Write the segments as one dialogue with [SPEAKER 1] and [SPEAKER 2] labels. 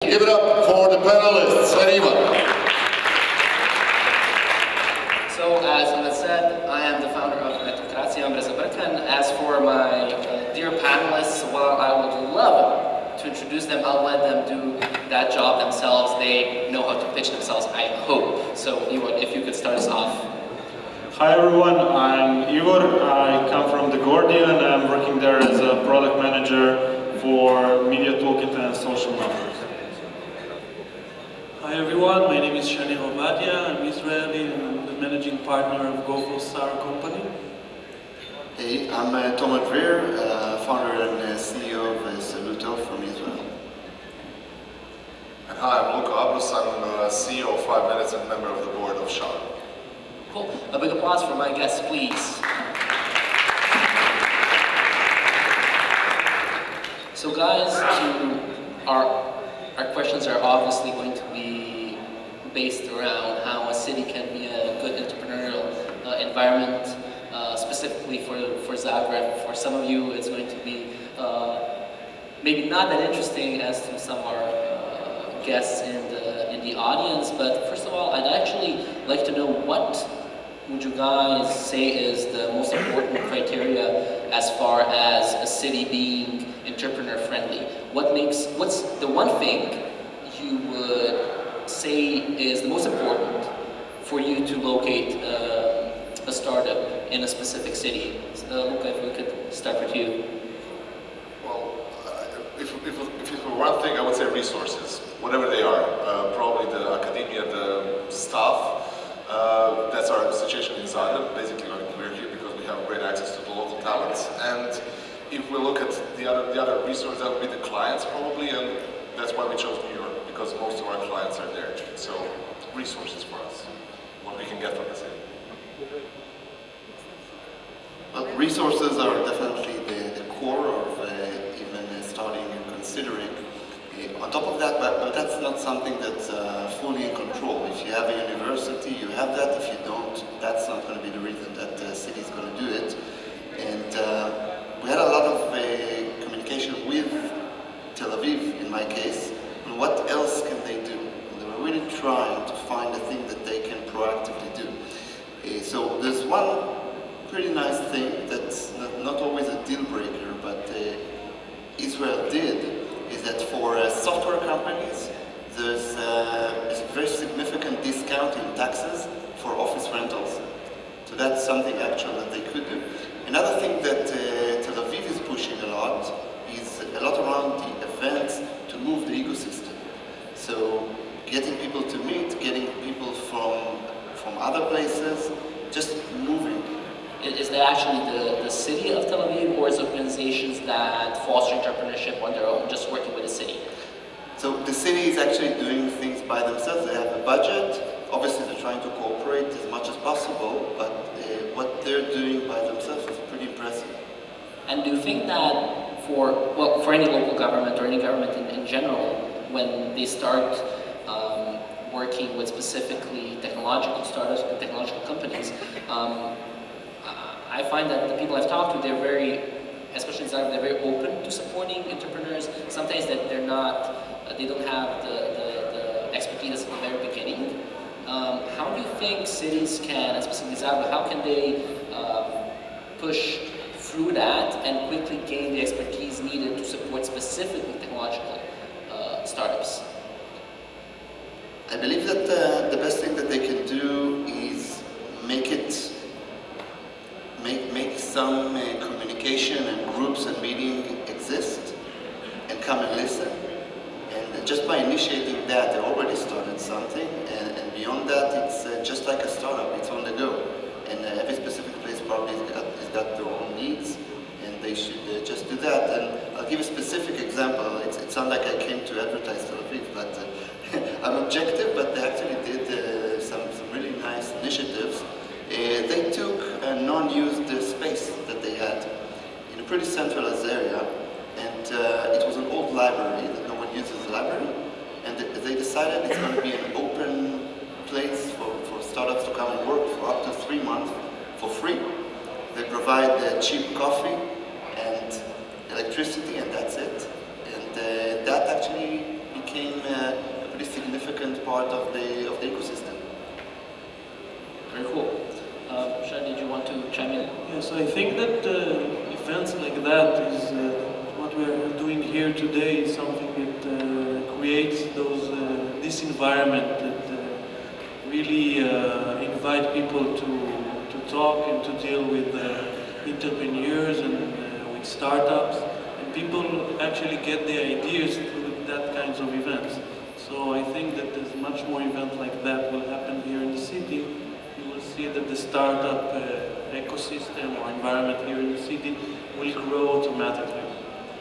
[SPEAKER 1] Give it up for the panelists, Ivor.
[SPEAKER 2] So, as Ivor said, I am the founder of Netokracija, Brezak. As for my dear panelists, well, I would love to introduce them. I'll let them do that job themselves. They know how to pitch themselves, I hope. So, Ivor, if you could start us off.
[SPEAKER 3] Hi everyone, I'm Ivor. I come from Degordian. I'm working there as a product manager for Media Toolkit and social numbers.
[SPEAKER 4] Hi everyone, my name is Shanir Ovadia. I'm Israeli and I'm the managing partner of Star company.
[SPEAKER 5] Hey, I'm Dvir, founder and CEO of Soluto from Israel.
[SPEAKER 1] And hi, I'm Luka. Abrus. I'm CEO of 5 Minutes and member of the board of Shanir.
[SPEAKER 2] Cool. A big applause for my guests, please. So guys, our questions are obviously going to be based around how a city can be a good entrepreneurial environment, specifically for Zagreb. For some of you, it's going to be maybe not that interesting as to some of our guests in the audience. But first of all, I'd actually like to know, what would you guys say is the most important criteria as far as a city being entrepreneur friendly? What's the one thing you would say is the most important for you to locate a startup in a specific city? So, Luka, if we could start with you.
[SPEAKER 1] Well, if it were one thing, I would say resources, whatever they are. Probably the academia, the staff. That's our situation in Zagreb. Basically, we're here because we have great access to the local talents. And if we look at the other resource, that would be the clients probably, and that's why we chose New York, because most of our clients are there. So, resources for us, what we can get from the city.
[SPEAKER 5] Well, resources are definitely the core of even starting and considering. On top of that, but that's not something that's fully in control. If you have a university, you have that. If you don't, that's not going to be the reason that the city is going to do it. And we had a lot of communication with Tel Aviv, in my case, on what else can they do. And they were really trying to find a thing that they can proactively do. So there's one pretty nice thing that's not always a deal breaker, but Israel did, is that for software companies, there's a very significant discount in taxes for office rentals. So that's something actual that they could do. Another thing that Tel Aviv is pushing a lot is a lot around the events to move the ecosystem. So getting people to meet, getting people from other places, just moving.
[SPEAKER 2] Is that actually the city of Tel Aviv, or is it organizations that foster entrepreneurship on their own, just working with the city?
[SPEAKER 5] So the city is actually doing things by themselves. They have a budget. Obviously, they're trying to cooperate as much as possible, but what they're doing by themselves is pretty impressive.
[SPEAKER 2] And do you think that for any local government or any government in general, when they start working with specifically technological startups and technological companies, I find that the people I've talked to, they're very, especially in Zagreb, they're very open to supporting entrepreneurs. Sometimes that they don't have the expertise at the very beginning. How do you think cities can, and specifically Zagreb, how can they push through that and quickly gain the expertise needed to support specifically technological startups?
[SPEAKER 5] I believe that the best thing that they can do is make some communication and groups and meeting exist and come and listen. And just by initiating that, they already started something. And beyond that, it's just like a startup. It's on the go. And every specific place probably has got their own needs, and they should just do that. And I'll give a specific example. It sounds like I came to advertise Tel Aviv, but I'm objective, but they actually did some really nice initiatives. They took a non-used space that they had in a pretty centralized area, and it was an old library that no one uses as a library, and they decided it's going to be an open place for startups to come and work for up to 3 months for free. They provide cheap coffee and electricity, and that's it. And that actually became a pretty significant part of the ecosystem.
[SPEAKER 2] Very cool. Shad, did you want to chime in?
[SPEAKER 4] Yes, I think that events like that is what we're doing here today is something that creates this environment that really invite people to talk and to deal with entrepreneurs and with startups. And people actually get the ideas through that kinds of events. So I think that there's much more events like that will happen here in the city. You will see that the startup ecosystem or environment here in the city will grow automatically.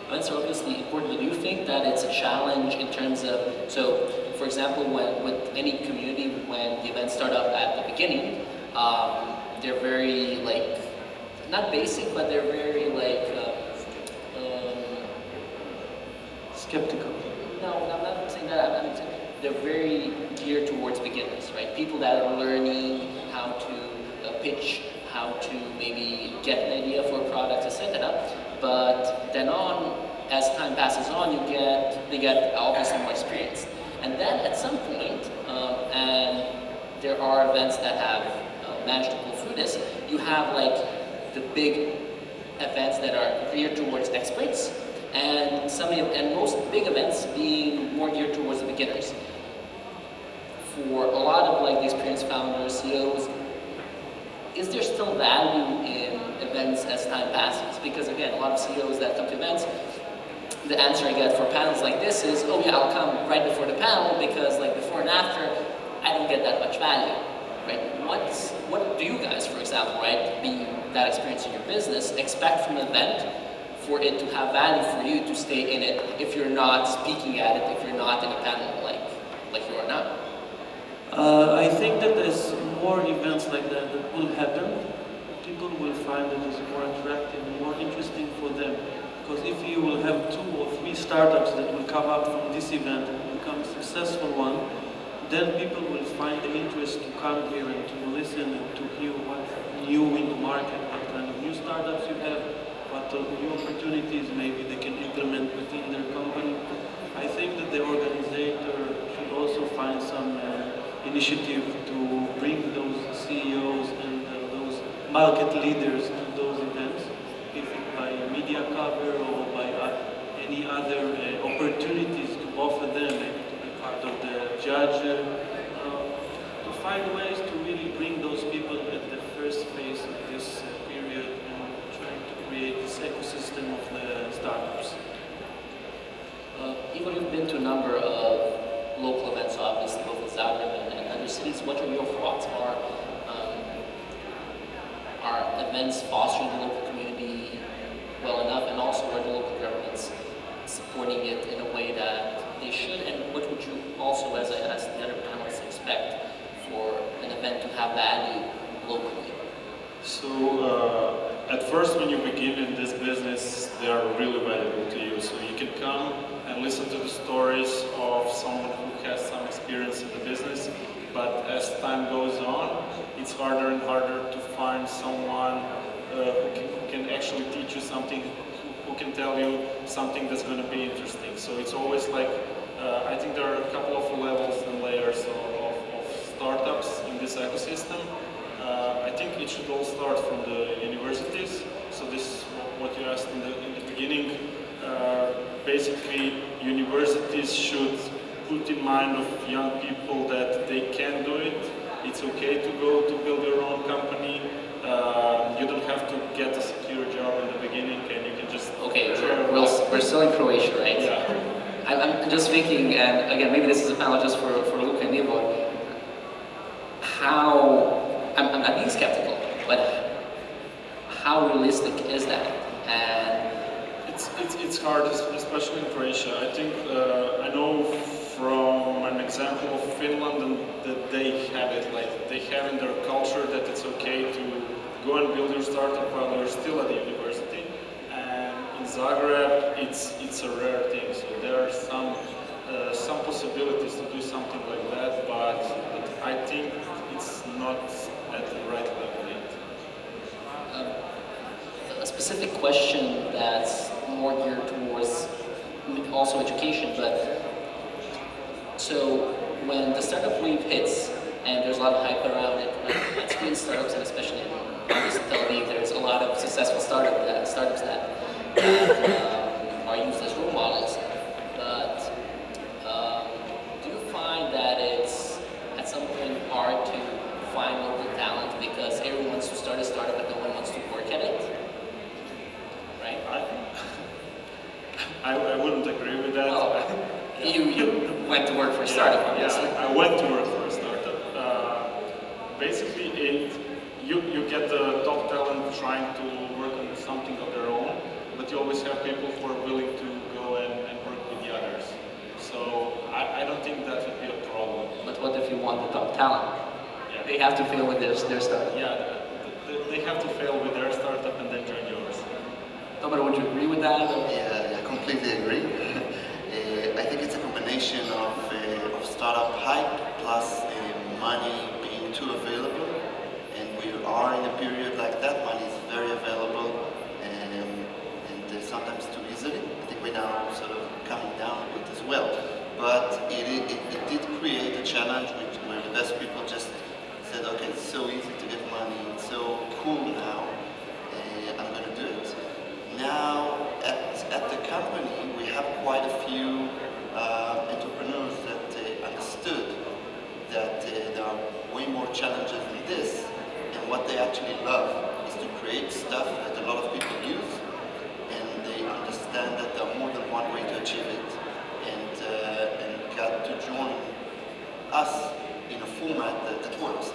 [SPEAKER 2] Events are obviously important. Do you think that it's a challenge in terms of, so for example, with any community, when the events start up at the beginning, they're very like, not basic, but they're very like,
[SPEAKER 4] Skeptical.
[SPEAKER 2] no, I'm not saying that. I'm saying they're very geared towards beginners, right? People that are learning how to pitch, how to maybe get an idea for a product, etc. But then on, as time passes on, they get obviously more experience. And then at some point, and there are events that have managed to pull through this, you have like the big events that are geared towards experts, and most big events being more geared towards the beginners. For a lot of like the experienced founders, CEOs, is there still value in events as time passes? Because again, a lot of CEOs that come to events, the answer I get for panels like this is, oh yeah, I'll come right before the panel because like before and after, I don't get that much value, right? What do you guys, for example, right, being that experience in your business, expect from an event for it to have value for you to stay in it if you're not speaking at it, if you're not in a panel like you are now?
[SPEAKER 4] I think that as more events like that will happen, people will find that it's more attractive and more interesting for them. Because if you will have 2 or 3 startups that will come up from this event and become a successful one, then people will find the interest to come here and to listen and to hear what's new in the market, what kind of new startups you have, what new opportunities maybe they can implement within their company. I think that the organizer should also find some initiative to bring those CEOs and those market leaders to those events, if it by media cover or by any other opportunities to offer them, maybe to be part of the judge, to find ways to really bring those people at the first phase of this period and trying to create this ecosystem of the startups.
[SPEAKER 2] Ivor, you've been to a number of local events, obviously, both in Zagreb and other cities. What are your thoughts? Are events fostering the local community well enough, and also are the local governments supporting it in a way that they should? And what would you also, as I asked the other panelists, expect for an event to have value locally?
[SPEAKER 3] So, at first when you begin in this business, they are really valuable to you. So you can come and listen to the stories of someone who has some experience in the business, but as time goes on, it's harder and harder to find someone who can actually teach you something, who can tell you something that's going to be interesting. So it's always like, I think there are a couple of levels and layers of startups in this ecosystem. I think it should all start from the universities. So this is what you asked in the beginning. Basically, universities should put in mind of young people that they can do it. It's okay to go to build your own company. You don't have to get a secure job in the beginning, and you can just...
[SPEAKER 2] Okay, we're still in Croatia, right?
[SPEAKER 3] Yeah.
[SPEAKER 2] I'm just thinking, and again, maybe this is a panel just for Luka and Ivor. I'm not being skeptical, but how realistic is that? And
[SPEAKER 3] it's hard, especially in Croatia. I think I know from an example of Finland that they have it, like they have in their culture that it's okay to go and build your startup while you're still at the university. And in Zagreb, it's a rare thing. So there are some possibilities to do something like that, but I think it's not at the right level yet.
[SPEAKER 2] A specific question that's more geared towards also education, but So when the startup wave hits, and there's a lot of hype around it, right? It's been startups, and especially in obviously Tel Aviv, there's a lot of successful startups that are used as role models. But do you find that it's at some point hard to find local talent because everyone wants to start a startup but no one wants to work at it? Right?
[SPEAKER 3] I wouldn't agree with that.
[SPEAKER 2] Oh, you went to work for a startup, obviously.
[SPEAKER 3] Yeah, I went to work for a startup. Basically, you get the top talent trying to work on something of their own, but you always have people who are willing to go and work with the others. So I don't think that would be a problem.
[SPEAKER 2] But what if you want the top talent?
[SPEAKER 3] Yeah.
[SPEAKER 2] They have to fail with their startup.
[SPEAKER 3] Yeah, they have to fail with their startup and then join yours.
[SPEAKER 2] Tomer, would you agree with that?
[SPEAKER 5] Yeah, I completely agree. I think it's a combination of startup hype plus money being too available, and we are in a period like that. Money is very available and sometimes too easily. I think we're now sort of coming down a bit as well. But it did create a challenge where the best people just said, okay, it's so easy to get money, it's so cool now, I'm going to do it. Now, at the company, we have quite a few entrepreneurs that understood that there are way more challenges than this, and what they actually love is to create stuff that a lot of people use, and they understand that there are more than one way to achieve it, and got to join us in a format that works.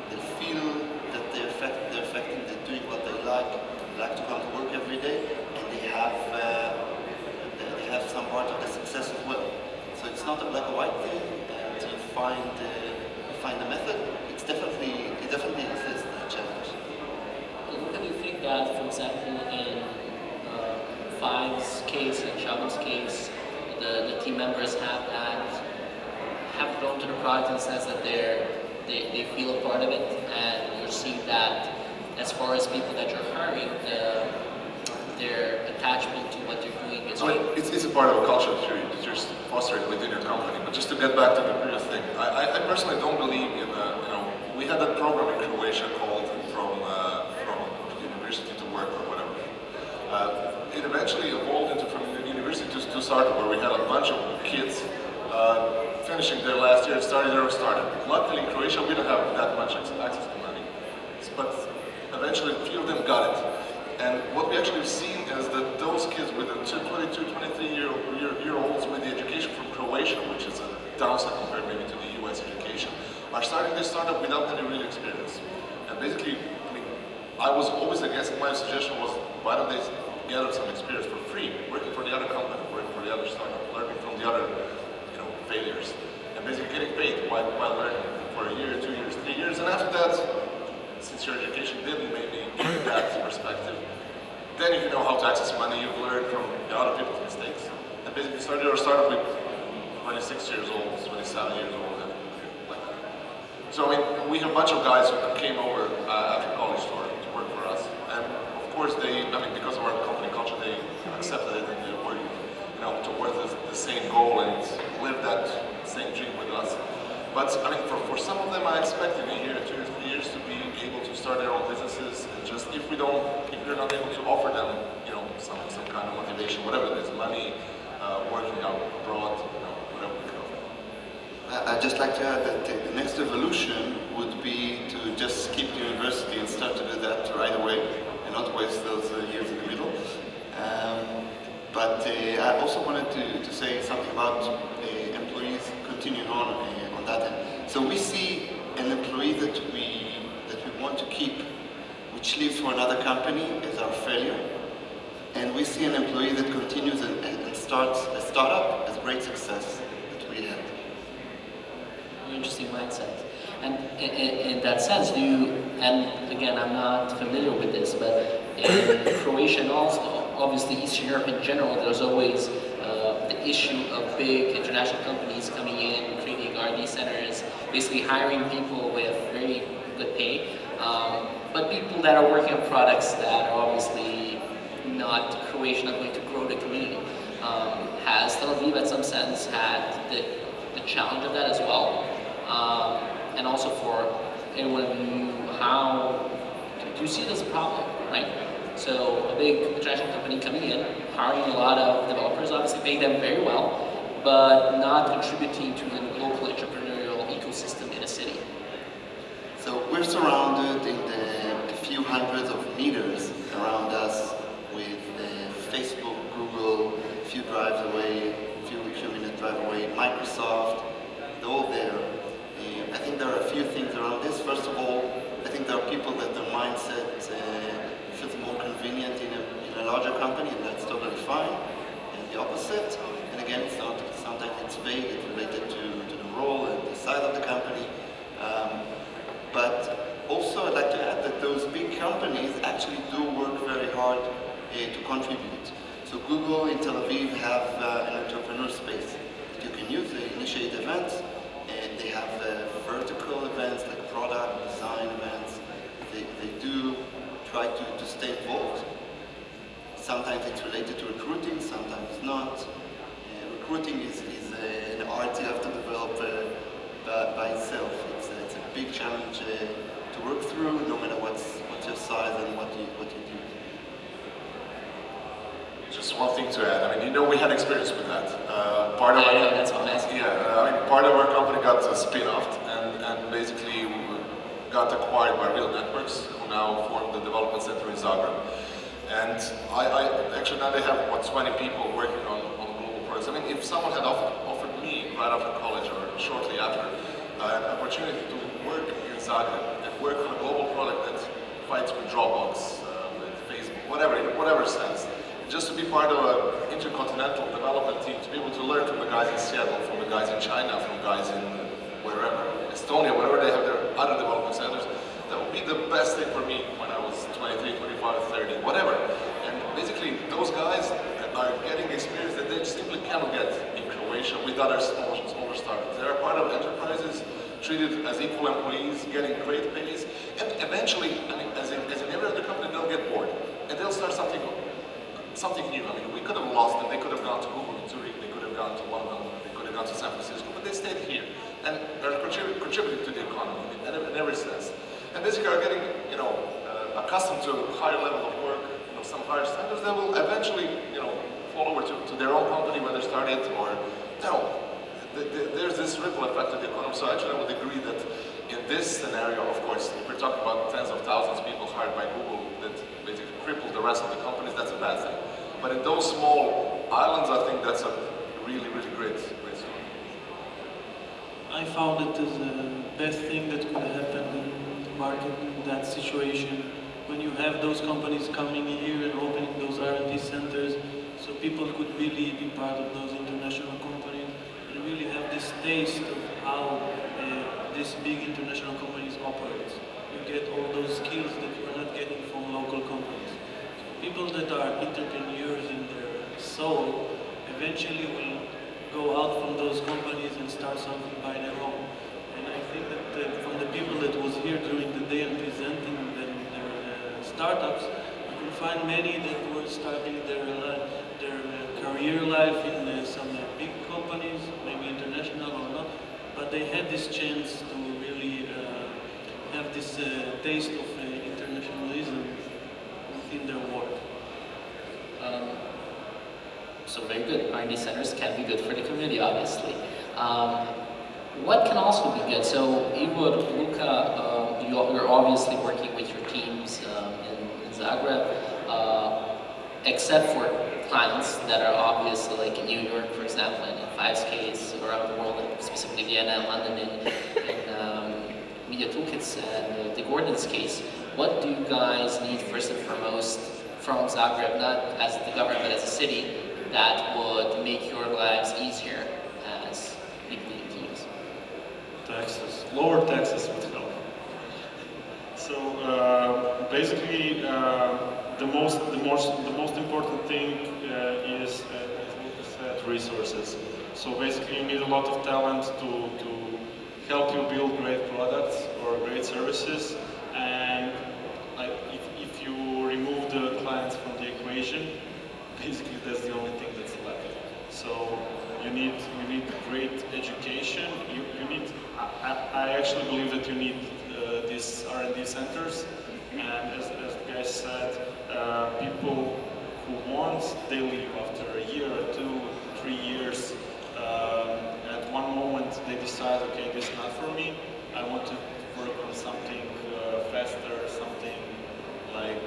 [SPEAKER 5] They feel that they're effective, they're doing what they like to come to work every day, and they have some part of the success as well. So it's not a black or white thing, and you find the method. It definitely exists, the challenge.
[SPEAKER 2] Luka, do you think that, for example, in Five's case and Shaban's case, the team members have grown to the product in the sense that they feel a part of it, and you're seeing that as far as people that you're hiring, their attachment to what they're doing is
[SPEAKER 1] So it's a part of a culture that you're fostering within your company. But just to get back to the previous thing, I personally don't believe in we had that program in Croatia called from university to work or whatever. It eventually evolved into from university to startup, where we had a bunch of kids finishing their last year and starting their own startup. Luckily in Croatia we don't have that much access to money, but eventually a few of them got it. And what we actually have seen is that those kids with the 22, 23-year-olds with the education from Croatia, which is a downside compared maybe to the US education, are starting their startup without any real experience. And basically, I was always against, my suggestion was, why don't they gather some experience for free, working for the other company, working for the other startup, learning from the other failures, and basically getting paid while learning for a year, 2 years, 3 years, and after that, since your education didn't maybe give you that perspective, then if you know how to access money, you've learned from the other people's mistakes. And basically started your startup with 26 years old, 27 years old, and like that. So I mean, we have a bunch of guys who came over after college to work for us. And of course because of our company culture, they accepted it and they were, towards the same goal and live that same dream with us. But I mean, for some of them, I expect in a year, 2 or 3 years to be able to start their own businesses. And just if we're not able to offer them, some kind of motivation, whatever it is, money, working out abroad, whatever we can offer.
[SPEAKER 5] I'd just like to add that the next evolution would be to just skip university and start to do that right away, and not waste those years in the middle. But I also wanted to say something about employees continuing on that end. So we see an employee that we want to keep, which leaves for another company, as our failure. And we see an employee that continues and starts a startup as great success that we had.
[SPEAKER 2] Interesting mindset. And in that sense, and again, I'm not familiar with this, but in Croatia and also, obviously Eastern Europe in general, there's always the issue of big international companies coming in, creating R&D centers, basically hiring people with very good pay, but people that are working on products that are obviously not Croatian, not going to grow the community. Has Tel Aviv, at some sense, had the challenge of that as well. And also for anyone of you, how do you see it as a problem, right? So a big international company coming in, hiring a lot of developers, obviously paying them very well, but not contributing to the local entrepreneurial ecosystem in a city.
[SPEAKER 5] So we're surrounded in the few hundreds of meters around us with Facebook, Google, a few drives away, a few minute drive away, Microsoft, they're all there. I think there are a few things around this. First of all, I think there are people that their mindset feels more convenient in a larger company, and that's totally fine. And the opposite, and again, sometimes it's vague, it's related to the role and the size of the company. But also I'd like to add that those big companies actually do work very hard to contribute. So Google in Tel Aviv have an entrepreneur space that you can use. They initiate events, and they have vertical events like product design events. They do try to stay involved. Sometimes it's related to recruiting, sometimes not. Recruiting is an art you have to develop by itself. It's a big challenge to work through, no matter what's your size and what you do.
[SPEAKER 1] Just one thing to add. I mean, we had experience with that.
[SPEAKER 2] That's what I'm asking.
[SPEAKER 1] Yeah, I mean, part of our company got spin-offed and basically got acquired by Real Networks, who now form the development center in Zagreb. And I actually now they have 20 people working on global projects. I mean, if someone had offered me right after college or shortly after an opportunity to work in Zagreb and work on a global product that fights with Dropbox, with Facebook, whatever sense, just to be part of an intercontinental development team, to be able to learn from the guys in Seattle, from the guys in China, from guys in wherever, Estonia, wherever they have their other development centers, that would be the best thing for me when I was 23, 25, 30, whatever. And basically, those guys are getting experience that they simply cannot get in Croatia with other smaller startups. They are part of enterprises, treated as equal employees, getting great pays, and eventually, I mean, as in every other company, they'll get bored, and they'll start something new. I mean, we could have lost them. They could have gone to Google in Zurich, they could have gone to London, they could have gone to San Francisco, but they stayed here. And they're contributing to the economy in every sense. And basically are getting, accustomed to a higher level of work, some higher standards that will eventually, fall over to their own company, whether started or, there's this ripple effect to the economy. So actually I would agree that in this scenario, of course, if we're talking about tens of thousands of people hired by Google that basically cripple the rest of the companies, that's a bad thing. But in those small islands, I think that's a really, really great story.
[SPEAKER 4] I found it as the best thing that could happen in the market in that situation, when you have those companies coming here and opening those R&D centers, so people could really be part of those international companies and really have this taste of how these big international companies operate. You get all those skills that you are not getting from local companies. So people that are entrepreneurs in their soul eventually will go out from those companies and start something by their own. And I think that from the people that was here during the day and presenting them their startups, you can find many that were starting their career life in some big companies, maybe international or not, but they had this chance to really have this taste of internationalism within their work.
[SPEAKER 2] So very good. R&D centers can be good for the community, obviously. What can also be good? So Ivor, Luka, you're obviously working with your teams in Zagreb, except for clients that are obvious, like in New York, for example, and in Five's case, around the world, specifically Vienna and London, in Media Toolkit's and Degordian's case. What do you guys need first and foremost from Zagreb, not as the government, but as a city, that would make your lives easier as people in teams?
[SPEAKER 3] Taxes, lower taxes would help. So basically, the most important thing is, as Luka said, resources. So basically, you need a lot of talent to help you build great products or great services. And if you remove the clients from the equation, basically that's the only thing that's left. So you need great education. You need. I actually believe that you need these R&D centers, and as the guy said, people who want, they leave after a year or 2, 3 years. At one moment they decide, okay, this is not for me. I want to work on something faster, something like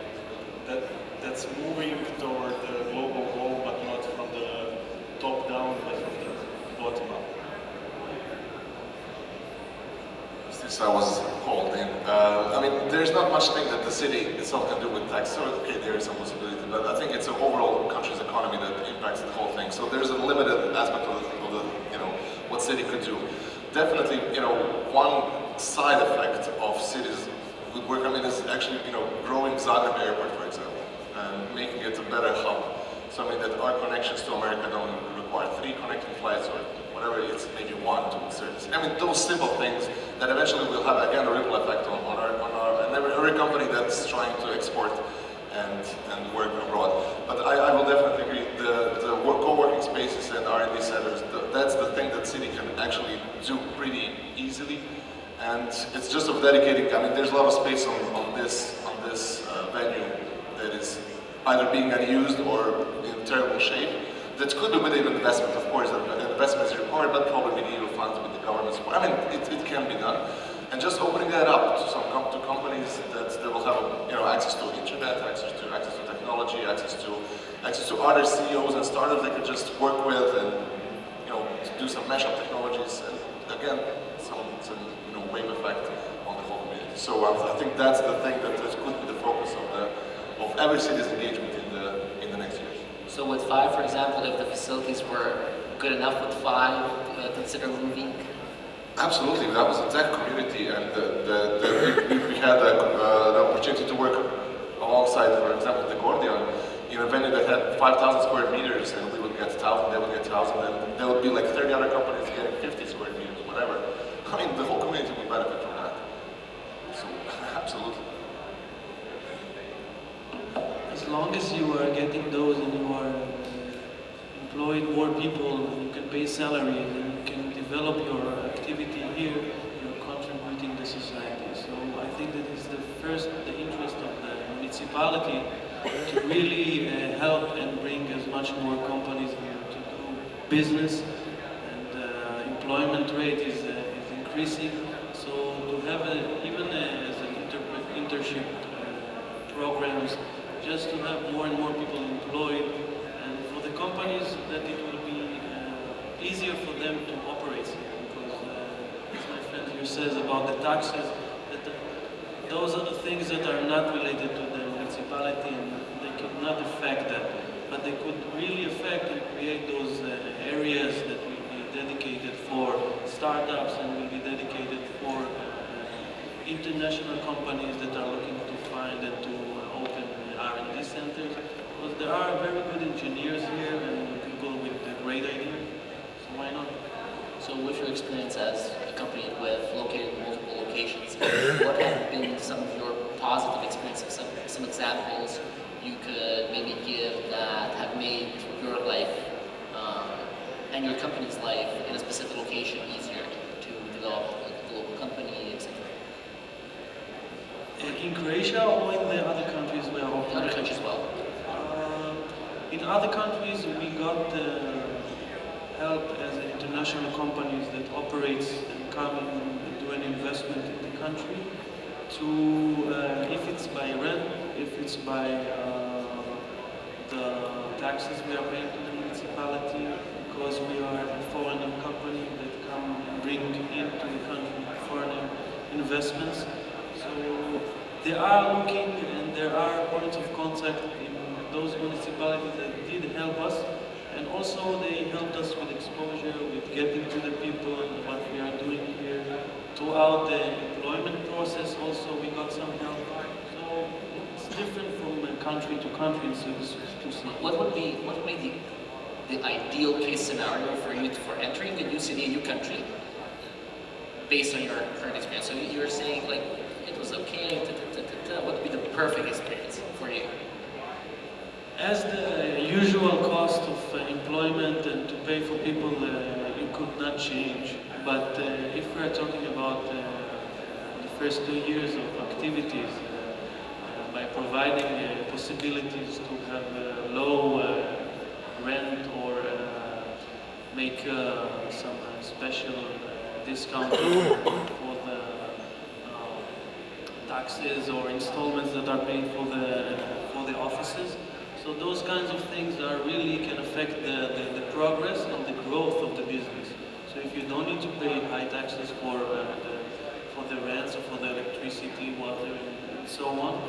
[SPEAKER 3] that. That's moving toward the global goal, but not from the top down, but from the bottom up.
[SPEAKER 1] Since I was called in, I mean, there's not much thing that the city itself can do with tax. So, okay, there is some possibility, but I think it's an overall country's economy that impacts the whole thing. So there's a limited aspect of the what city could do. Definitely, one side effect of cities good work, I mean, is actually, growing Zagreb Airport, for example, and making it a better hub. So, I mean, that our connections to America don't require 3 connecting flights or whatever, it's maybe 1 to service. I mean, those simple things that eventually will have, again, a ripple effect on our and every company that's trying to export and work abroad. But I will definitely agree, the co-working spaces and R&D centers, that's the thing that city can actually do pretty easily. And it's just of dedicating, I mean, there's a lot of space on this venue that is either being unused or in terrible shape. That could be with an investment, of course, an investment is required, but probably with EU funds, with the government support. I mean, it can be done. And just opening that up to companies that will have access to internet, access to technology, access to other CEOs and startups they could just work with and do some mashup technologies, and again some wave effect on the whole community. So I think that's the thing that could be the focus of every city's engagement in the next years.
[SPEAKER 2] So with 5, for example, if the facilities were good enough with 5, consider moving?
[SPEAKER 1] Absolutely, that was a tech community, and we had the opportunity to work alongside, for example, Degordian, in a venue that had 5,000 square meters, and we would get 1,000, they would get 1,000, and there would be like 30 other companies getting 50 square meters, whatever. I mean, the whole community would benefit from that. So, absolutely.
[SPEAKER 4] As long as you are getting those and you are employing more people, you can pay salary and you can develop your activity here, you're contributing to society. So I think that is the interest of the municipality to really help and bring as much more companies here to do business, and employment rate is increasing. So to have even as an internship programs, just to have more and more people employed, and for the companies that it will be easier for them to operate here, because as my friend here says about the taxes, that those are the things that are not related to the municipality and they cannot affect that, but they could really affect and create those areas that will be dedicated for startups and will be dedicated for international companies that are looking to find and to open R&D centers, because there are very good engineers here and people with a great idea, so why not?
[SPEAKER 2] So with your experience as a company located in multiple locations, what have been some of your positive experiences, some examples you could maybe give that have made your life and your company's life in a specific location easier to develop a global company, etc.?
[SPEAKER 4] In Croatia or in the other countries where
[SPEAKER 2] In other countries as well.
[SPEAKER 4] In other countries we got help as international companies that operates and come and do an investment in the country to, if it's by rent, if it's by the taxes we are paying to the municipality, because we are a foreign company that come and bring into the country foreign investments. So they are looking and there are points of contact in those municipalities that did help us, and also they helped us with exposure, with getting to the people and what we are doing here. Throughout the employment process also we got some help. So it's different from country to country. So
[SPEAKER 2] What would be the ideal case scenario for you for entering a new city, a new country, based on your current experience? So you're saying like it was okay. What would be the perfect experience for you?
[SPEAKER 4] As the usual cost of employment and to pay for people, you could not change. But if we are talking about the first 2 years of activities, by providing possibilities to have low rent or make some special discount for the taxes or installments that are paid for the offices. So those kinds of things are really can affect the progress and the growth of the business. So if you don't need to pay high taxes for the rents or for the electricity, water, and so on,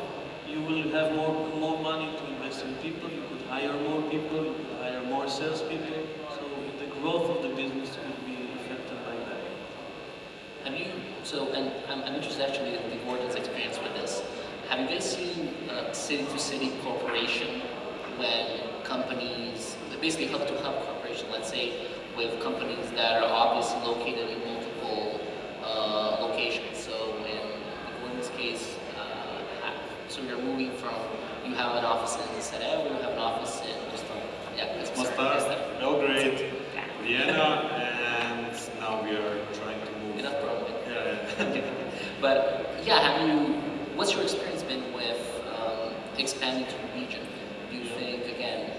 [SPEAKER 4] you will have more money to invest in people. You could hire more people. You could hire more salespeople. So the growth of the business could be affected by that.
[SPEAKER 2] Have you, and I'm interested actually in Degordian's experience with this. Have you guys seen city-to-city cooperation when companies, basically hub-to-hub cooperation, let's say, with companies that are obviously located in multiple locations? So in Degordian's case, so you're moving from, you have an office in Sarajevo, you have an office in
[SPEAKER 3] Mostar, Belgrade, Vienna, and now we are trying to move.
[SPEAKER 2] Enough problem.
[SPEAKER 3] Yeah.
[SPEAKER 2] But yeah, what's your experience been with expanding to the region? Do you think, again?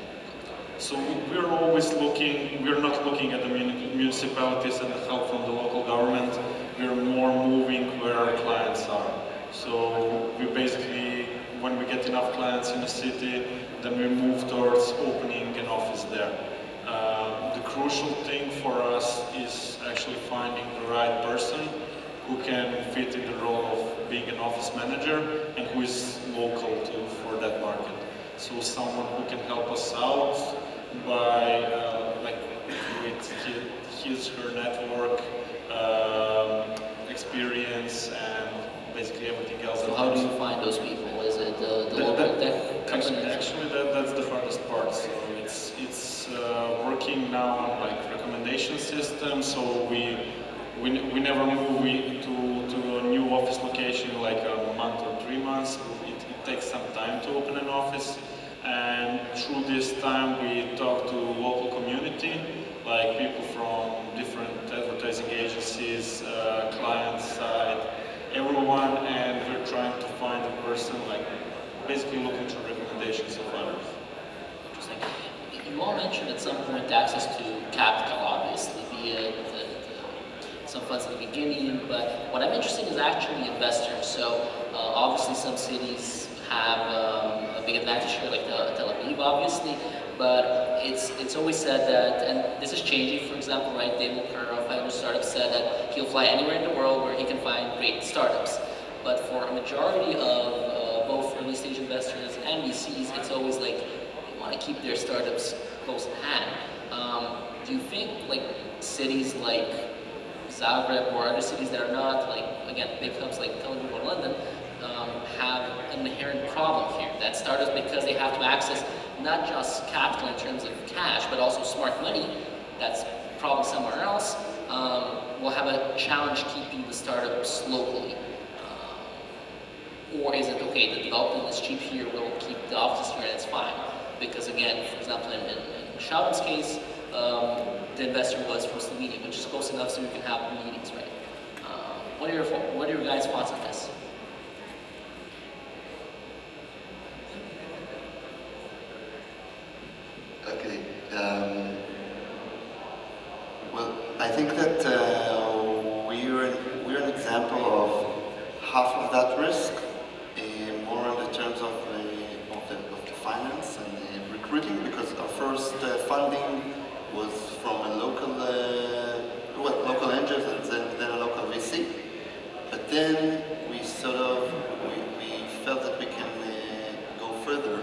[SPEAKER 3] So we're always looking, we're not looking at the municipalities and the help from the local government. We're more moving where our clients are. So we basically, when we get enough clients in the city, then we move towards opening an office there. The crucial thing for us is actually finding the right person who can fit in the role of being an office manager and who is local for that market. So someone who can help us out by with her network, experience, and basically everything else.
[SPEAKER 2] So how do you find those people? Is it the local tech companies?
[SPEAKER 3] Actually, that's the hardest part. So it's working now on like recommendation system. So we never move to a new office location in like a month or 3 months. It takes some time to open an office. And through this time, we talk to local community, like people from different advertising agencies, client side, everyone, and we're trying to find a person, like basically looking through recommendations of others.
[SPEAKER 2] Interesting. You all mentioned at some point access to capital, obviously, be it some funds at the beginning, but what I'm interested in is actually investors. So obviously some cities have a big advantage here, like Tel Aviv, obviously, but it's always said that, and this is changing, for example, right, Dave Luka, a founder of startup, said that he'll fly anywhere in the world where he can find great startups. But for a majority of both early stage investors and VCs, it's always like, they want to keep their startups close at hand. Do you think like cities like Zagreb or other cities that are not, like, again, big hubs like Tel Aviv or London, have an inherent problem here? That startups, because they have to access not just capital in terms of cash, but also smart money that's probably somewhere else, will have a challenge keeping the startups locally. Or is it okay, the development is cheap here, we'll keep the offices here and it's fine? Because again, for example, in Shaban's case, the investor was from Slovenia, which is close enough so we can have meetings, right? What are your guys' thoughts on this?
[SPEAKER 5] Okay. Well, I think that we're an example of half of that risk, more in the terms of the finance and recruiting, because our first funding was from a local angels and then a local VC. But then we felt that we can go further.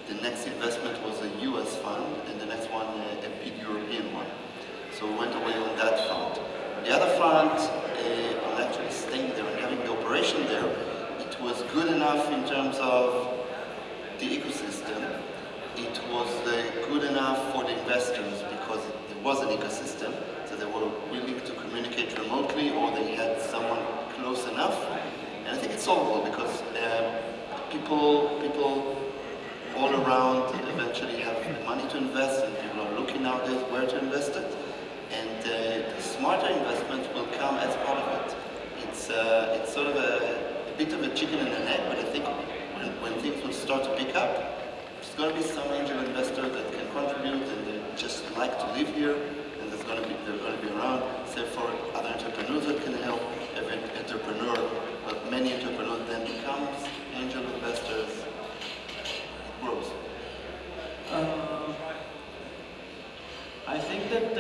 [SPEAKER 5] The next investment was a US fund, and the next one a big European one. So we went away on that front. On the other front, on actually staying there and having the operation there, it was good enough in terms of the ecosystem. It was good enough for the investors because there was an ecosystem, so they were willing to communicate remotely, or they had someone close enough. And I think it's solvable because people all around eventually have money to invest, and people are nowadays where to invest it, and the smarter investment will come as part of it. It's sort of a bit of a chicken and an egg, but I think when things will start to pick up, there's going to be some angel investor that can contribute and they just like to live here, and they're going to be around. Same for other entrepreneurs that can help. Every entrepreneur, but many entrepreneurs then becomes angel investors. It grows.
[SPEAKER 4] I think that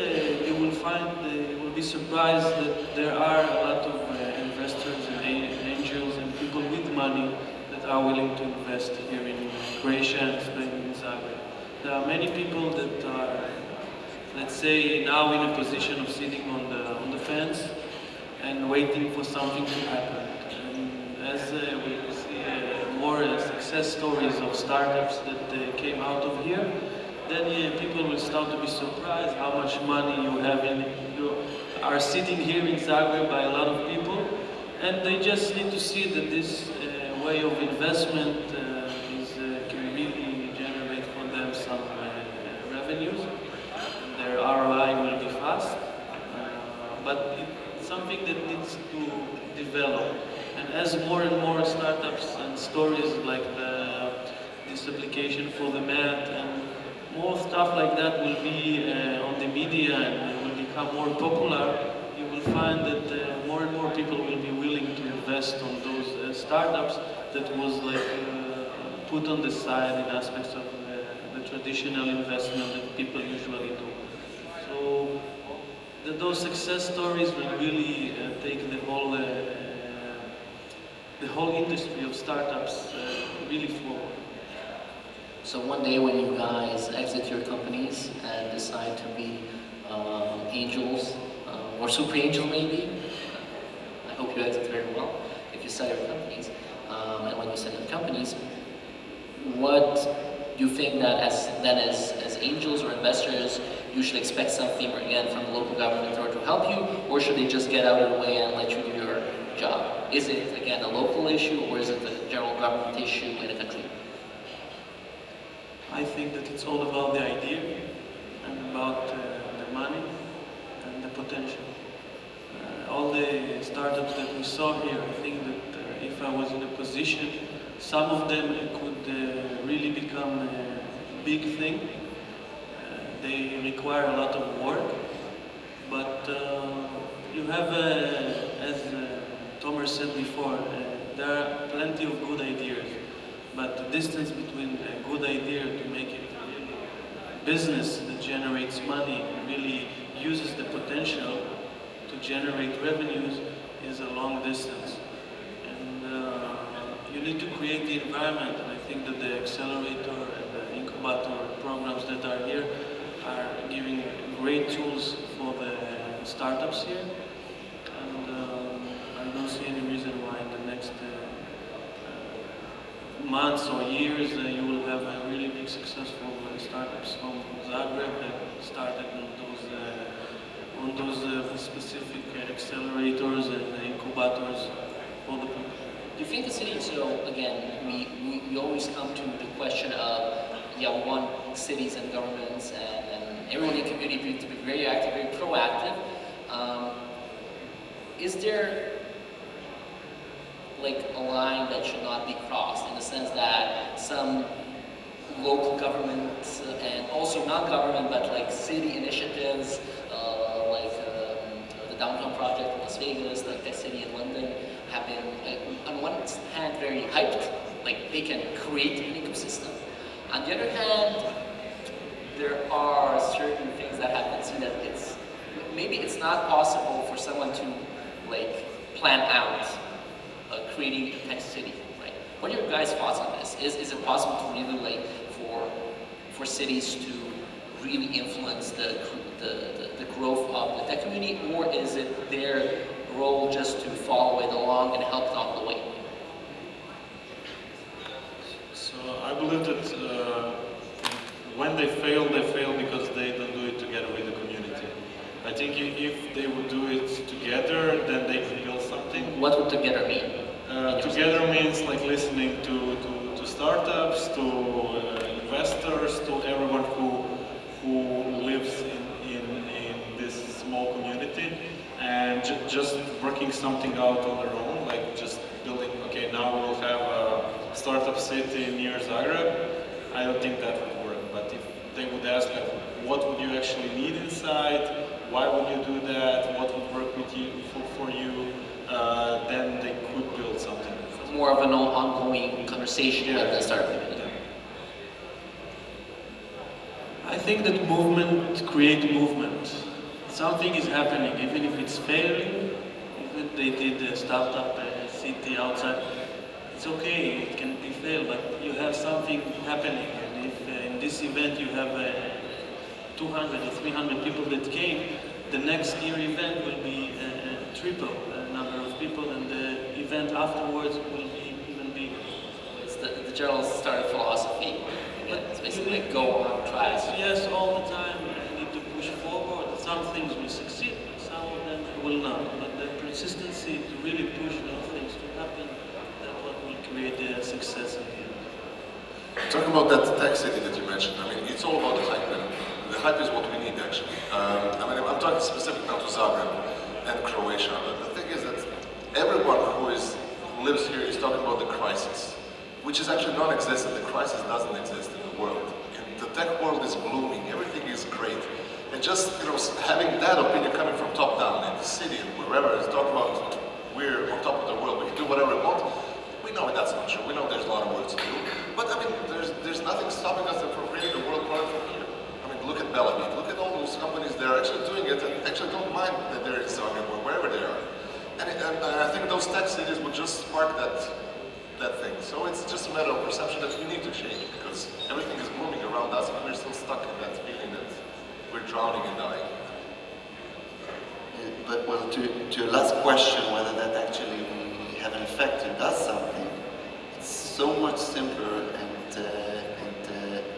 [SPEAKER 4] you will be surprised that there are a lot of investors and angels and people with money that are willing to invest here in Croatia and especially in Zagreb. There are many people that are, let's say, now in a position of sitting on the fence and waiting for something to happen. And as we see more success stories of startups that came out of here, then people will start to be surprised how much money you have you are sitting here in Zagreb by a lot of people, and they just need to see that this way of investment can really generate for them some revenues. Their ROI will be fast, but it's something that needs to develop. And as more and more startups and stories like this application for the mat and more stuff like that will be on the media and will become more popular, you will find that more and more people will be willing to invest on those startups that was like put on the side in aspects of the traditional investment that people usually do. So those success stories will really take the whole industry of startups really forward.
[SPEAKER 2] So one day when you guys exit your companies and decide to be angels, or super angel maybe, I hope you exit very well if you sell your companies, and when you sell your companies, what do you think that as angels or investors, you should expect something again from the local government in order to help you, or should they just get out of the way and let you do your job? Is it again a local issue, or is it a general government issue in a country?
[SPEAKER 4] I think that it's all about the idea and about the money and the potential. All the startups that we saw here, I think that if I was in a position, some of them could really become a big thing. They require a lot of work, but you have, as Tomer said before, there are plenty of good ideas. But the distance between a good idea to make it really business that generates money, really uses the potential to generate revenues, is a long distance. And you need to create the environment, and I think that the accelerator and the incubator programs that are here are giving great tools for the startups here. And I don't see any reason why in the next months or years you will have a really big successful startups from Zagreb that started on those specific accelerators and incubators for the people.
[SPEAKER 2] Do you think the city, so again, we always come to the question of, we want cities and governments and everyone in the community to be very active, very proactive. Is there like a line that should not be crossed, in the sense that some local governments and also non-government, but like city initiatives, like the downtown project in Las Vegas, like Tech City in London, have been on one hand very hyped, like they can create an ecosystem. On the other hand, there are certain things that have been seen that maybe it's not possible for someone to like plan out creating a tech city, right? What are your guys' thoughts on this? Is it possible to really like for cities to really influence the growth of the tech community, or is it their role just to follow it along and help along the way?
[SPEAKER 3] So I believe that when they fail because they don't do it together with the community. I think if they would do it together, then they could build something.
[SPEAKER 2] What would together mean?
[SPEAKER 3] Together means like listening to startups, to investors, to everyone who who lives in this small community and just working something out on their own, like just building, okay, now we'll have a startup city near Zagreb. I don't think that would work, but if they would ask, like, what would you actually need inside, why would you do that, what would work with you, for you, then they could build something.
[SPEAKER 2] More of an ongoing conversation at the start.
[SPEAKER 4] I think that movement creates movement. Something is happening, even if it's failing, even if they did a startup city outside, it's okay, it can be failed, but you have something happening. And if in this event you have 200 or 300 people that came, the next year event will be triple the number of people, and the event afterwards will be even bigger.
[SPEAKER 2] It's the general startup philosophy. It's basically like go on, try.
[SPEAKER 4] Yes, all the time you need to push forward. Some things will succeed, some of them will not. But the persistency to really push those things to happen, that's what will create the success in the end.
[SPEAKER 1] Talking about that tech city that you mentioned, I mean, it's all about the hype. And the hype is what we need, actually. I mean, I'm talking specific now to Zagreb and Croatia, but the thing is that everyone who lives here is talking about the crisis, which is actually non-existent. The crisis doesn't exist in the world. And the tech world is blooming. Everything is great. And just, having that opinion coming from top down in the city and wherever is talking about we're on top of the world, we can do whatever we want. We know that's not true. We know there's a lot of work to do. But I mean, there's nothing stopping us from creating a world product from here. I mean, look at Bellamy. Look at all those companies. They're actually doing it and actually don't mind that they're in Zagreb or wherever they are. And I think those tech cities would just spark that thing. So it's just a matter of perception that we need to change because everything is moving around us and we're still stuck in that feeling that we're drowning and dying.
[SPEAKER 5] But well, to your last question, whether that actually have an effect and does something, it's so much simpler and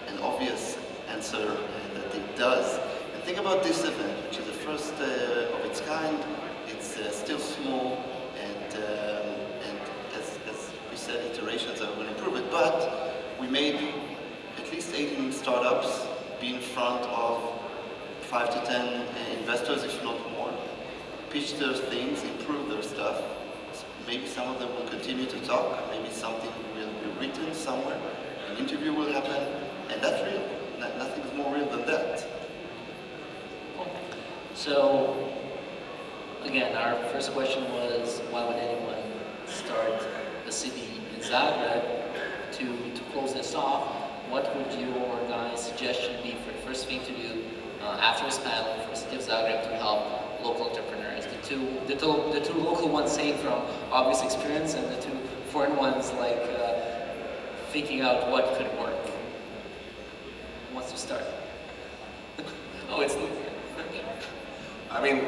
[SPEAKER 5] an obvious answer that it does. And think about this event, which is the first of its kind. It's still small and as we said, iterations are going to improve it. But we made at least 18 startups be in front of 5 to 10 investors, if not more, pitch their things, improve their stuff. Maybe some of them will continue to talk, maybe something will be written somewhere, an interview will happen, and that's real. Nothing is more real than that.
[SPEAKER 2] So, again, our first question was, why would anyone start a city in Zagreb? To close this off, what would your guys' suggestion be for the first thing to do after this panel for the city of Zagreb to help local entrepreneurs? The two local ones saying from obvious experience, and the two foreign ones like thinking out what could work. Who wants to start? Oh, it's Luka.
[SPEAKER 1] I mean,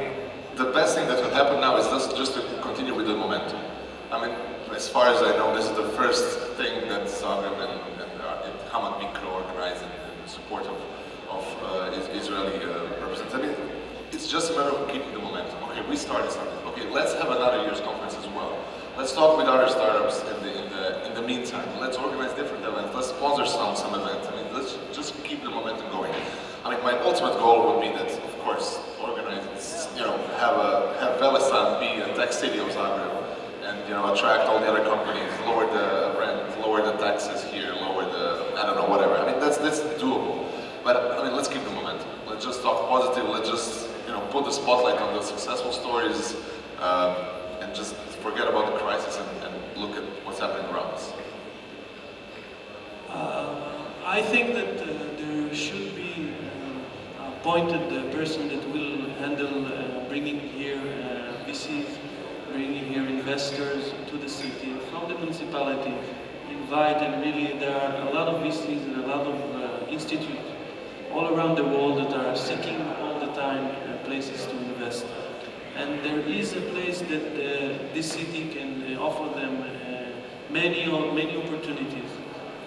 [SPEAKER 1] the best thing that will happen now is just to continue with the momentum. I mean, as far as I know, this is the first thing that Zagreb and Hamad Mikro organized in support of Israeli representatives. I mean, it's just a matter of keeping the momentum. Okay, we started something. Okay, let's have another year's conference as well. Let's talk with other startups in the meantime. Let's organize different events. Let's sponsor some events. I mean, let's just keep the momentum going. I mean, my ultimate goal would be that, of course, organize, have Velestan be a tech city of Zagreb, and attract all the other companies, lower the rent, lower the taxes here, lower the whatever. I mean, that's doable. But I mean, let's keep the momentum. Let's just talk positive. Let's just put the spotlight on the successful stories, and just forget about the crisis and look at what's happening around us.
[SPEAKER 4] I think that there should be appointed person that will handle bringing here VCs, bringing here investors to the city from the municipality. Invite, and really there are a lot of VCs and a lot of institutes all around the world that are seeking all the time places to invest. And there is a place that this city can offer them many opportunities.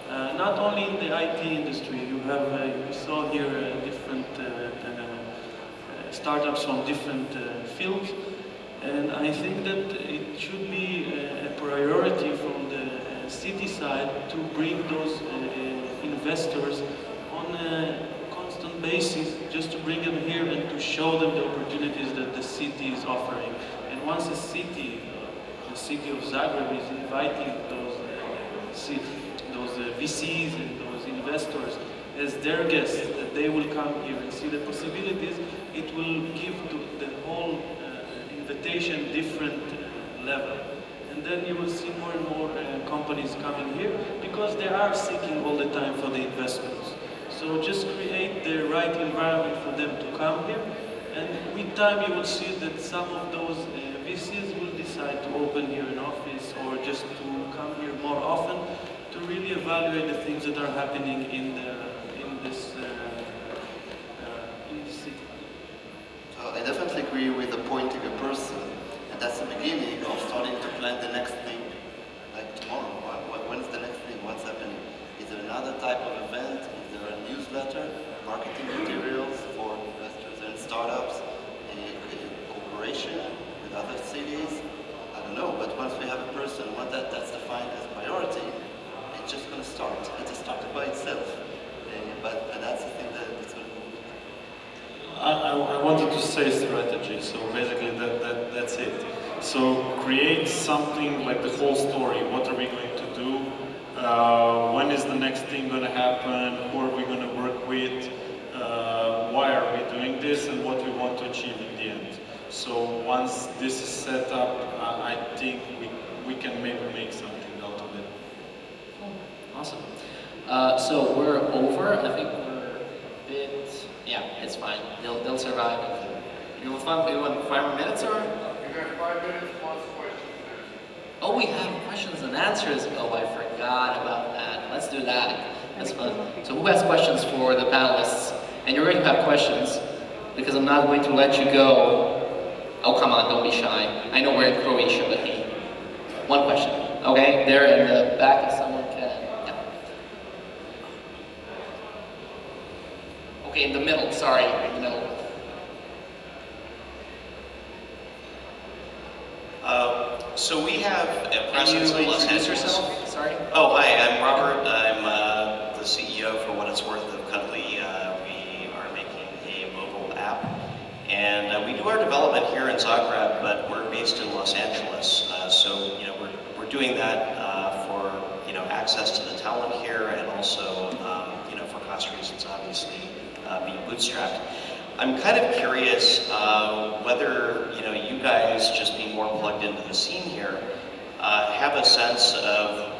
[SPEAKER 4] Not only in the IT industry, you saw here different startups from different fields, and I think that it should be a priority from the city side to bring those investors on a constant places just to bring them here and to show them the opportunities that the city is offering. And once the city of Zagreb is inviting those VCs and those investors as their guests, that they will come here and see the possibilities, it will give to the whole invitation different level. And then you will see more and more companies coming here because they are seeking all the time for the investments. So just create the right environment for them to come here, and with time you will see that some of those VCs will decide to open here an office or just to come here more often to really evaluate the things that are happening in this city.
[SPEAKER 5] I definitely agree with appointing a person, and that's the beginning of starting to plan the next thing, like tomorrow. When's the next thing? What's happening? Is there another type of event? Is there a newsletter? Marketing materials for investors and startups? A cooperation with other cities? I don't know, but once we have a person, once that's defined as a priority, it's just going to start. It's started by itself. But that's the thing that's going to move.
[SPEAKER 3] I wanted to say strategy, so basically that's it. So create something like the whole story. What are we going to do? When is the next thing going to happen? Who are we going to work with? Why are we doing this? And what we want to achieve in the end. So once this is set up, I think we can maybe make something out of it.
[SPEAKER 2] Awesome. So we're over. I think we're a bit. Yeah, it's fine. They'll survive. You want 5 more minutes or?
[SPEAKER 6] You got 5 minutes plus questions.
[SPEAKER 2] Oh, we have questions and answers. Oh, I forgot about that. Let's do that. That's fun. So who has questions for the panelists? And you're going to have questions because I'm not going to let you go. Oh, come on, don't be shy. I know we're in Croatia, but hey. One question. Okay, there in the back if someone can. Yeah. Okay, in the middle, sorry, in the middle.
[SPEAKER 7] So we have a presence
[SPEAKER 2] Can you
[SPEAKER 7] in Los
[SPEAKER 2] introduce
[SPEAKER 7] Angeles.
[SPEAKER 2] yourself? Sorry.
[SPEAKER 7] Oh, hi, I'm Robert. I'm the CEO for what it's worth of Cuddly. We are making a mobile app. And we do our development here in Zagreb, but we're based in Los Angeles. So, we're doing that for, access to the talent here and also, for cost reasons, obviously, being bootstrapped. I'm kind of curious whether, you guys, just being more plugged into the scene here, have a sense of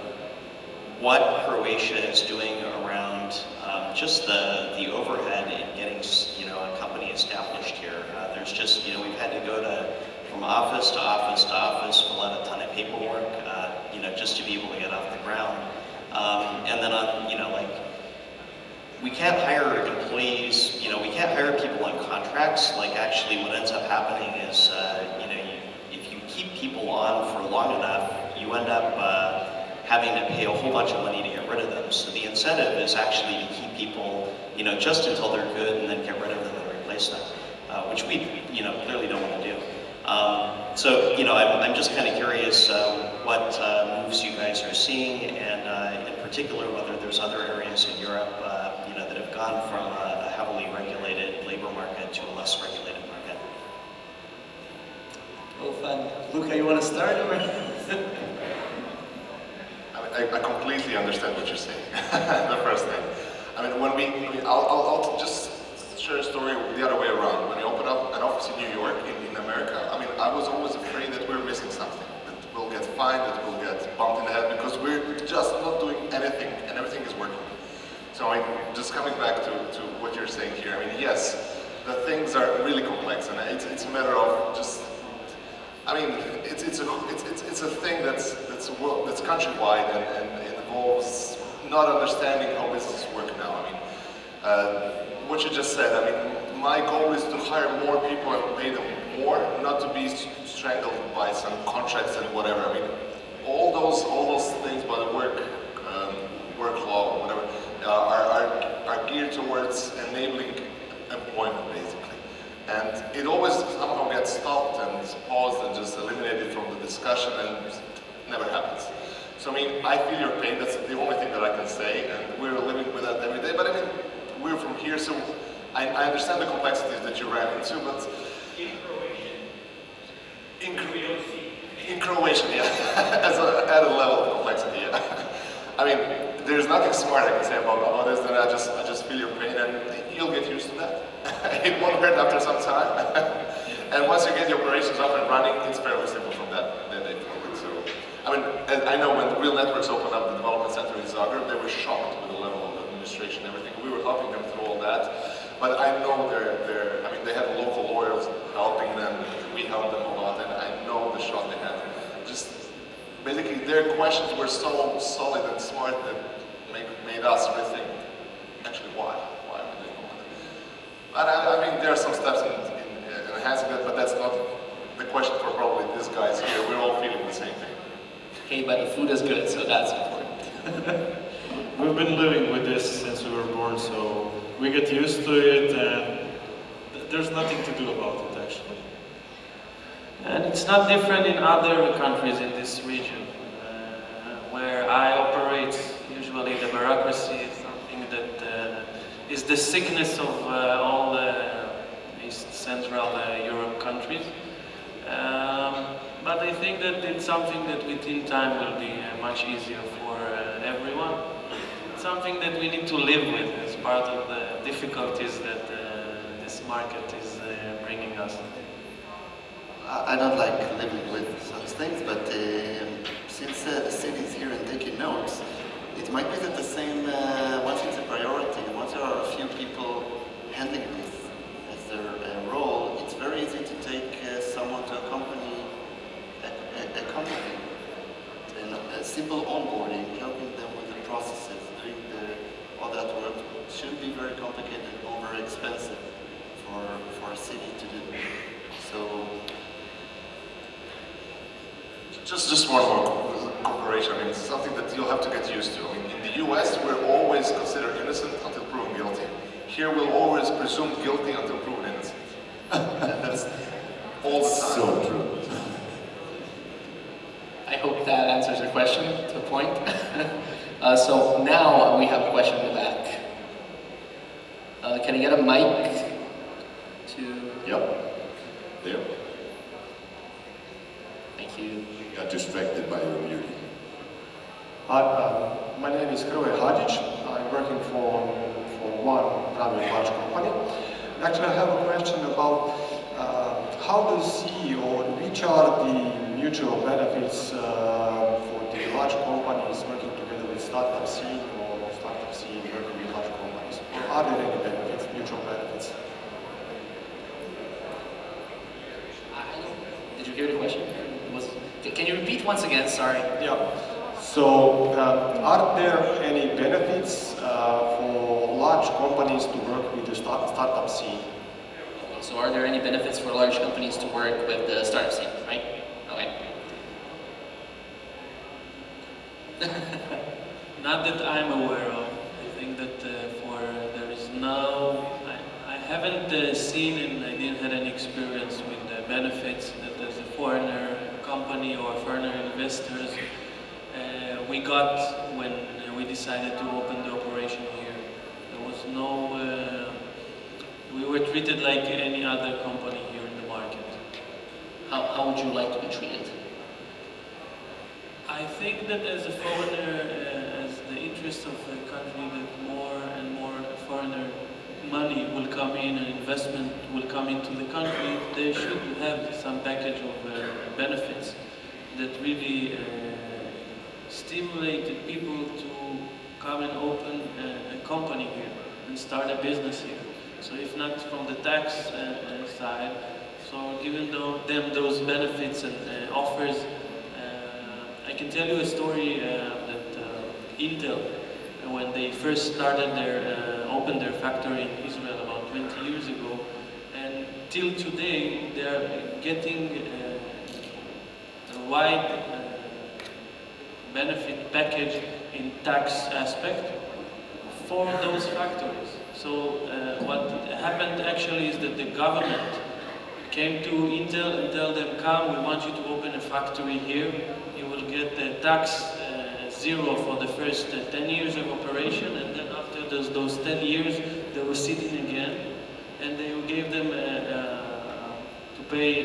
[SPEAKER 7] what Croatia is doing around just the overhead in getting, a company established here. There's just, we've had to go from office to office to office, fill out a ton of paperwork, just to be able to get off the ground. And then we can't hire employees, we can't hire people on contracts. Like actually what ends up happening is, if you keep people on for long enough, you end up having to pay a whole bunch of money to get rid of them. So the incentive is actually to keep people, just until they're good and then get rid of them and replace them, which we, clearly don't want to do. So, I'm just kind of curious what moves you guys are seeing, and in particular whether there's other areas in Europe, that have gone from a heavily regulated labor market to a less regulated market.
[SPEAKER 2] Oh, fun. Luka, you want to start?
[SPEAKER 1] I completely understand what you're saying. The first thing. I'll just share a story the other way around. When we opened up an office in New York, in America, I was always afraid that we're missing something, that we'll get fined, that we'll get bumped in the head because we're just not doing anything and everything is working. So just coming back to what you're saying here, yes, the things are really complex and it's a matter of just, it's a thing that's countrywide and involves not understanding how businesses work now. What you just said, my goal is to hire more people and pay them more, not to be strangled by some contracts and whatever. All those things by the work law or whatever are geared towards enabling employment basically. And it always somehow gets stopped and paused and just eliminated from the discussion and never happens. So I feel your pain, that's the only thing that I can say, and we're living with that every day. But we're from here, so I understand the complexities that you ran into, but in Croatian, yeah, as an added level of complexity, yeah. I mean, there's nothing smart I can say about this, then I just feel your pain, and you'll get used to that. It won't hurt after some time. And once you get the operations up and running, it's fairly simple from that day forward. So, I mean, I know when Real Networks opened up the development center in Zagreb, they were shocked with the level of administration and everything. We were helping them through all that. But I know I mean, they had local lawyers helping them. We helped them a lot, and I know the shock they had. Just basically, their questions were so solid and smart that made us rethink. Actually, why? Why would they want it? And I mean, there are some steps in enhancing it, but that's not the question for probably these guys here. We're all feeling the same thing.
[SPEAKER 2] Okay, but the food is good, so that's important.
[SPEAKER 3] We've been living with this since we were born, so we get used to it, and there's nothing to do about it, actually.
[SPEAKER 4] And it's not different in other countries in this region, where I operate. Usually the bureaucracy is something that is the sickness of all East Central Europe countries. But I think that it's something that within time will be much easier for everyone. It's something that we need to live with as part of the difficulties that this market is bringing us.
[SPEAKER 5] I don't like living with such things, but since the city is here and taking notes, it might be that the same, once it's a priority, once there are a few people handling this as their role, it's very easy to take someone to accompany a company. And a simple onboarding, helping them with the processes, doing all that work shouldn't be very complicated or very expensive for a city to do. So.
[SPEAKER 1] Just one more cooperation. I mean, it's something that you'll have to get used to. I mean, in the US, we're always considered innocent until proven guilty. Here, we'll always presume guilty until proven innocent. And that's all the time.
[SPEAKER 8] So true.
[SPEAKER 2] I hope that answers your question to a point. So now we have a question in the back. Can I get a mic to...
[SPEAKER 8] Yep. There.
[SPEAKER 2] Thank you.
[SPEAKER 8] Got distracted by your beauty.
[SPEAKER 9] Hi, my name is Hrvoje Hadžić. I'm working for one rather large company. Actually, I have a question about how do you see or which are the mutual benefits for the large companies working together with startup scene or startup scene working with large companies? Or are there any benefits, mutual benefits?
[SPEAKER 2] Did you hear the question? Can you repeat once again? Sorry.
[SPEAKER 9] Yeah. So, are there any benefits for large companies to work with the startup scene?
[SPEAKER 2] So are there any benefits for large companies to work with the startup scene, right? Okay.
[SPEAKER 4] Not that I'm aware of. I think that there is no... I haven't seen and I didn't have any experience with the benefits that as a foreigner company or foreigner investors we got when we decided to open the operation here. There was no... we were treated like any other company here in the market.
[SPEAKER 2] How would you like to be treated?
[SPEAKER 4] I think that as a foreigner, as the interest of the country, that more and more foreigner money will come in and investment will come into the country, they should have some package of benefits that really stimulated people to come and open a company here and start a business here. So if not from the tax side, so giving them those benefits and offers. I can tell you a story that Intel, when they first started opened their factory in Israel about 20 years ago, and till today they are getting a wide benefit package in tax aspect for those factories. So what happened actually is that the government came to Intel and told them, come, we want you to open a factory here. You will get the tax zero for the first 10 years of operation, and then after those 10 years, they were sitting again and they gave them to pay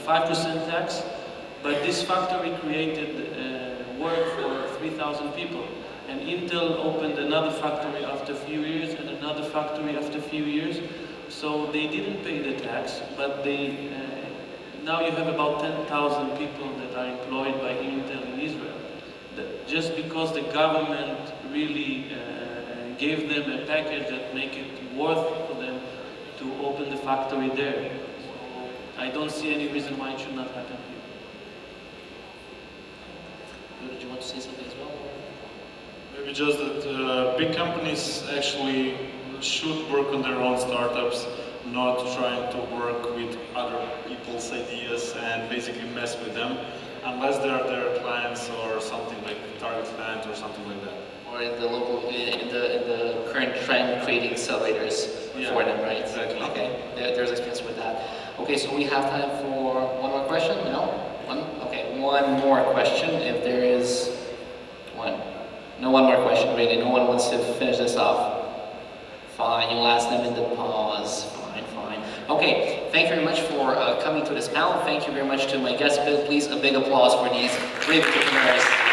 [SPEAKER 4] 5% tax, but this factory created work for 3,000 people. And Intel opened another factory after a few years and another factory after a few years. So they didn't pay the tax, but they now you have about 10,000 people that are employed by Intel in Israel. Just because the government really gave them a package that make it worth for them to open the factory there. So I don't see any reason why it should not happen here.
[SPEAKER 2] Did you want to say something as well?
[SPEAKER 3] Maybe just that big companies actually should work on their own startups, not trying to work with other people's ideas and basically mess with them, unless they are their clients or something like target client or something like that.
[SPEAKER 2] Or in the local, in the current trend, creating accelerators for them, right?
[SPEAKER 3] Exactly.
[SPEAKER 2] Okay, there's experience with that. Okay, so we have time for one more question. No, one. Okay, one more question. If there is one. No, one more question, really. No one wants to finish this off. Fine, you'll ask them in the pause. Fine, fine. Okay, thank you very much for coming to this panel. Thank you very much to my guests. Please, a big applause for these brave entrepreneurs.